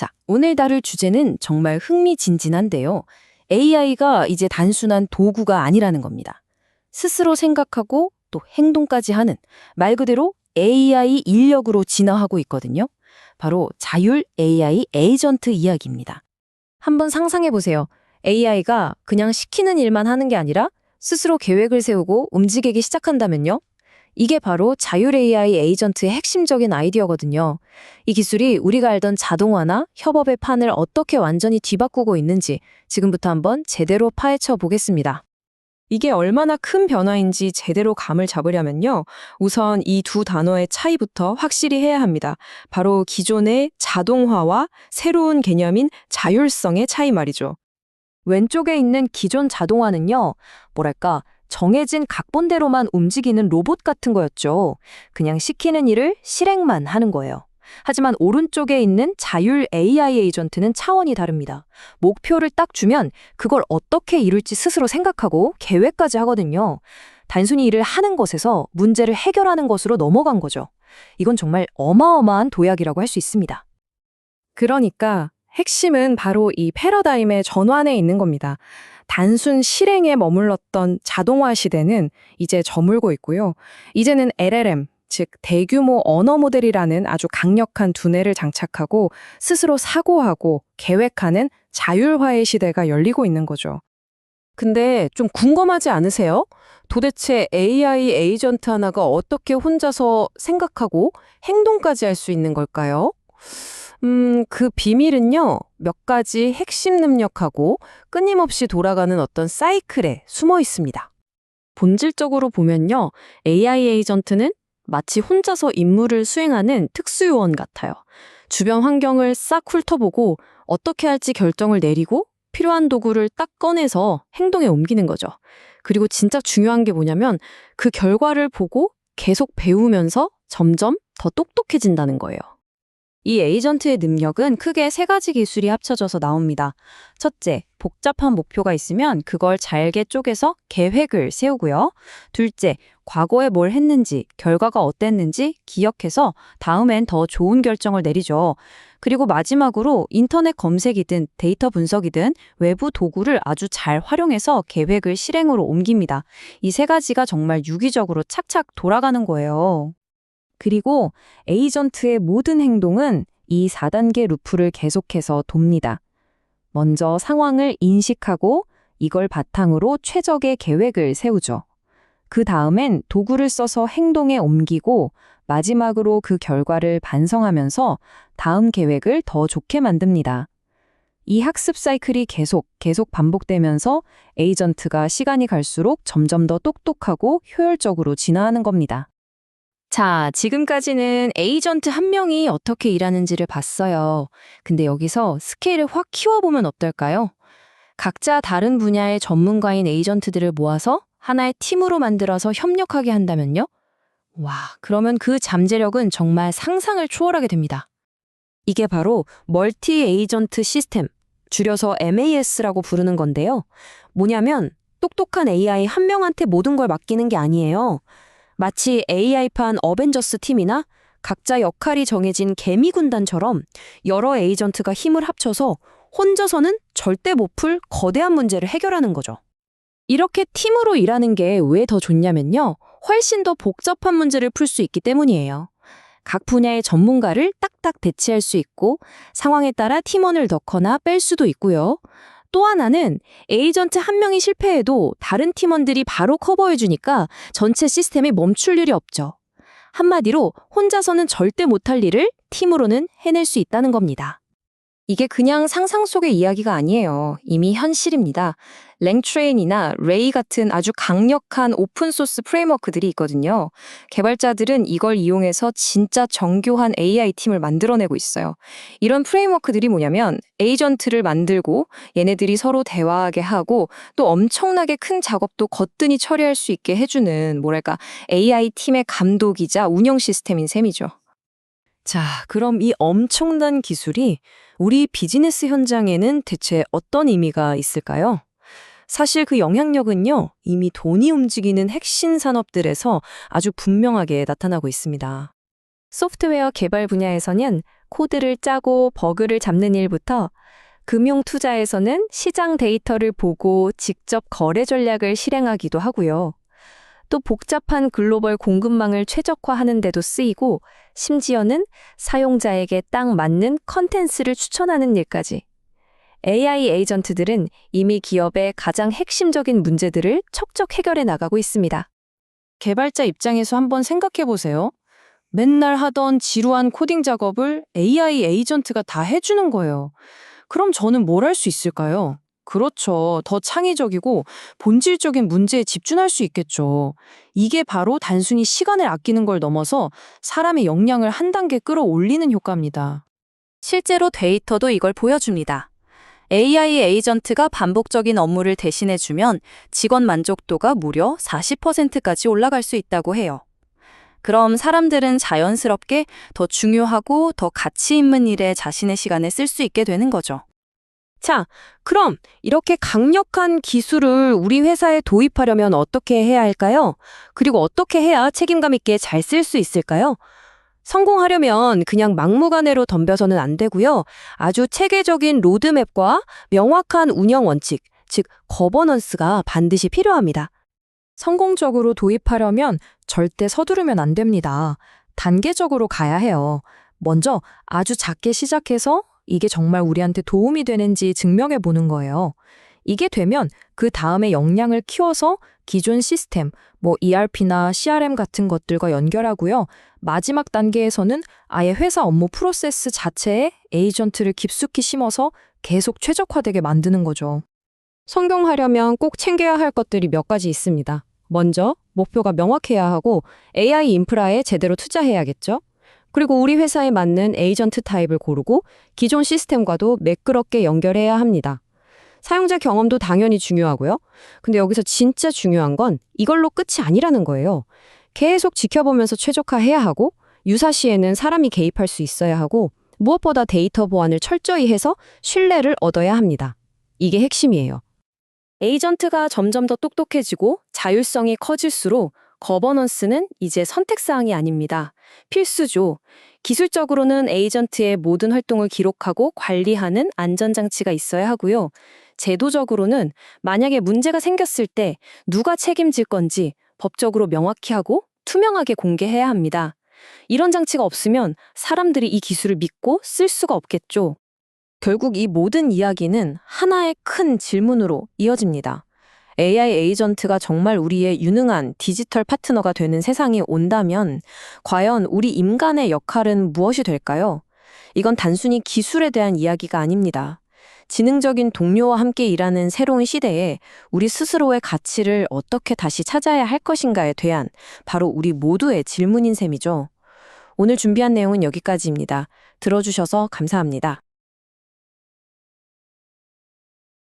자, 오늘 다룰 주제는 정말 흥미진진한데요. AI가 이제 단순한 도구가 아니라는 겁니다. 스스로 생각하고 또 행동까지 하는 말 그대로 AI 인력으로 진화하고 있거든요. 바로 자율 AI 에이전트 이야기입니다. 한번 상상해 보세요. AI가 그냥 시키는 일만 하는 게 아니라 스스로 계획을 세우고 움직이기 시작한다면요? 이게 바로 자율 AI 에이전트의 핵심적인 아이디어거든요. 이 기술이 우리가 알던 자동화나 협업의 판을 어떻게 완전히 뒤바꾸고 있는지 지금부터 한번 제대로 파헤쳐 보겠습니다. 이게 얼마나 큰 변화인지 제대로 감을 잡으려면요. 우선 이 두 단어의 차이부터 확실히 해야 합니다. 바로 기존의 자동화와 새로운 개념인 자율성의 차이 말이죠. 왼쪽에 있는 기존 자동화는요, 뭐랄까, 정해진 각본대로만 움직이는 로봇 같은 거였죠. 그냥 시키는 일을 실행만 하는 거예요. 하지만 오른쪽에 있는 자율 AI 에이전트는 차원이 다릅니다. 목표를 딱 주면 그걸 어떻게 이룰지 스스로 생각하고 계획까지 하거든요. 단순히 일을 하는 것에서 문제를 해결하는 것으로 넘어간 거죠. 이건 정말 어마어마한 도약이라고 할 수 있습니다. 그러니까 핵심은 바로 이 패러다임의 전환에 있는 겁니다. 단순 실행에 머물렀던 자동화 시대는 이제 저물고 있고요. 이제는 LLM, 즉 대규모 언어 모델이라는 아주 강력한 두뇌를 장착하고 스스로 사고하고 계획하는 자율화의 시대가 열리고 있는 거죠. 근데 좀 궁금하지 않으세요? 도대체 AI 에이전트 하나가 어떻게 혼자서 생각하고 행동까지 할 수 있는 걸까요? 그 비밀은요, 몇 가지 핵심 능력하고 끊임없이 돌아가는 어떤 사이클에 숨어 있습니다. 본질적으로 보면요, AI 에이전트는 마치 혼자서 임무를 수행하는 특수요원 같아요. 주변 환경을 싹 훑어보고 어떻게 할지 결정을 내리고 필요한 도구를 딱 꺼내서 행동에 옮기는 거죠. 그리고 진짜 중요한 게 뭐냐면 그 결과를 보고 계속 배우면서 점점 더 똑똑해진다는 거예요. 이 에이전트의 능력은 크게 세 가지 기술이 합쳐져서 나옵니다. 첫째, 복잡한 목표가 있으면 그걸 잘게 쪼개서 계획을 세우고요. 둘째, 과거에 뭘 했는지, 결과가 어땠는지 기억해서 다음엔 더 좋은 결정을 내리죠. 그리고 마지막으로 인터넷 검색이든 데이터 분석이든 외부 도구를 아주 잘 활용해서 계획을 실행으로 옮깁니다. 이 세 가지가 정말 유기적으로 착착 돌아가는 거예요. 그리고 에이전트의 모든 행동은 이 4단계 루프를 계속해서 돕니다. 먼저 상황을 인식하고 이걸 바탕으로 최적의 계획을 세우죠. 그 다음엔 도구를 써서 행동에 옮기고 마지막으로 그 결과를 반성하면서 다음 계획을 더 좋게 만듭니다. 이 학습 사이클이 계속 반복되면서 에이전트가 시간이 갈수록 점점 더 똑똑하고 효율적으로 진화하는 겁니다. 자, 지금까지는 에이전트 한 명이 어떻게 일하는지를 봤어요. 근데 여기서 스케일을 확 키워보면 어떨까요? 각자 다른 분야의 전문가인 에이전트들을 모아서 하나의 팀으로 만들어서 협력하게 한다면요? 와, 그러면 그 잠재력은 정말 상상을 초월하게 됩니다. 이게 바로 멀티 에이전트 시스템, 줄여서 MAS라고 부르는 건데요. 뭐냐면 똑똑한 AI 한 명한테 모든 걸 맡기는 게 아니에요. 마치 AI판 어벤져스 팀이나 각자 역할이 정해진 개미 군단처럼 여러 에이전트가 힘을 합쳐서 혼자서는 절대 못 풀 거대한 문제를 해결하는 거죠. 이렇게 팀으로 일하는 게 왜 더 좋냐면요. 훨씬 더 복잡한 문제를 풀 수 있기 때문이에요. 각 분야의 전문가를 딱딱 배치할 수 있고 상황에 따라 팀원을 넣거나 뺄 수도 있고요. 또 하나는 에이전트 한 명이 실패해도 다른 팀원들이 바로 커버해주니까 전체 시스템이 멈출 일이 없죠. 한마디로 혼자서는 절대 못할 일을 팀으로는 해낼 수 있다는 겁니다. 이게 그냥 상상 속의 이야기가 아니에요. 이미 현실입니다. 랭트레인이나 레이 같은 아주 강력한 오픈소스 프레임워크들이 있거든요. 개발자들은 이걸 이용해서 진짜 정교한 AI 팀을 만들어내고 있어요. 이런 프레임워크들이 뭐냐면 에이전트를 만들고 얘네들이 서로 대화하게 하고 또 엄청나게 큰 작업도 거뜬히 처리할 수 있게 해주는 뭐랄까 AI 팀의 감독이자 운영 시스템인 셈이죠. 자, 그럼 이 엄청난 기술이 우리 비즈니스 현장에는 대체 어떤 의미가 있을까요? 사실 그 영향력은요, 이미 돈이 움직이는 핵심 산업들에서 아주 분명하게 나타나고 있습니다. 소프트웨어 개발 분야에서는 코드를 짜고 버그를 잡는 일부터 금융 투자에서는 시장 데이터를 보고 직접 거래 전략을 실행하기도 하고요. 또 복잡한 글로벌 공급망을 최적화하는 데도 쓰이고 심지어는 사용자에게 딱 맞는 컨텐츠를 추천하는 일까지. AI 에이전트들은 이미 기업의 가장 핵심적인 문제들을 척척 해결해 나가고 있습니다. 개발자 입장에서 한번 생각해 보세요. 맨날 하던 지루한 코딩 작업을 AI 에이전트가 다 해주는 거예요. 그럼 저는 뭘 할 수 있을까요? 그렇죠. 더 창의적이고 본질적인 문제에 집중할 수 있겠죠. 이게 바로 단순히 시간을 아끼는 걸 넘어서 사람의 역량을 한 단계 끌어올리는 효과입니다. 실제로 데이터도 이걸 보여줍니다. AI 에이전트가 반복적인 업무를 대신해주면 직원 만족도가 무려 40%까지 올라갈 수 있다고 해요. 그럼 사람들은 자연스럽게 더 중요하고 더 가치 있는 일에 자신의 시간을 쓸 수 있게 되는 거죠. 자, 그럼 이렇게 강력한 기술을 우리 회사에 도입하려면 어떻게 해야 할까요? 그리고 어떻게 해야 책임감 있게 잘 쓸 수 있을까요? 성공하려면 그냥 막무가내로 덤벼서는 안 되고요. 아주 체계적인 로드맵과 명확한 운영 원칙, 즉 거버넌스가 반드시 필요합니다. 성공적으로 도입하려면 절대 서두르면 안 됩니다. 단계적으로 가야 해요. 먼저 아주 작게 시작해서 이게 정말 우리한테 도움이 되는지 증명해 보는 거예요. 이게 되면 그 다음에 역량을 키워서 기존 시스템, ERP나 CRM 같은 것들과 연결하고요. 마지막 단계에서는 아예 회사 업무 프로세스 자체에 에이전트를 깊숙이 심어서 계속 최적화되게 만드는 거죠. 성공하려면 꼭 챙겨야 할 것들이 몇 가지 있습니다. 먼저 목표가 명확해야 하고 AI 인프라에 제대로 투자해야겠죠. 그리고 우리 회사에 맞는 에이전트 타입을 고르고 기존 시스템과도 매끄럽게 연결해야 합니다. 사용자 경험도 당연히 중요하고요. 근데 여기서 진짜 중요한 건 이걸로 끝이 아니라는 거예요. 계속 지켜보면서 최적화해야 하고 유사시에는 사람이 개입할 수 있어야 하고 무엇보다 데이터 보안을 철저히 해서 신뢰를 얻어야 합니다. 이게 핵심이에요. 에이전트가 점점 더 똑똑해지고 자율성이 커질수록 거버넌스는 이제 선택사항이 아닙니다. 필수죠. 기술적으로는 에이전트의 모든 활동을 기록하고 관리하는 안전장치가 있어야 하고요. 제도적으로는 만약에 문제가 생겼을 때 누가 책임질 건지 법적으로 명확히 하고 투명하게 공개해야 합니다. 이런 장치가 없으면 사람들이 이 기술을 믿고 쓸 수가 없겠죠. 결국 이 모든 이야기는 하나의 큰 질문으로 이어집니다. AI 에이전트가 정말 우리의 유능한 디지털 파트너가 되는 세상이 온다면 과연 우리 인간의 역할은 무엇이 될까요? 이건 단순히 기술에 대한 이야기가 아닙니다. 지능적인 동료와 함께 일하는 새로운 시대에 우리 스스로의 가치를 어떻게 다시 찾아야 할 것인가에 대한 바로 우리 모두의 질문인 셈이죠. 오늘 준비한 내용은 여기까지입니다. 들어주셔서 감사합니다.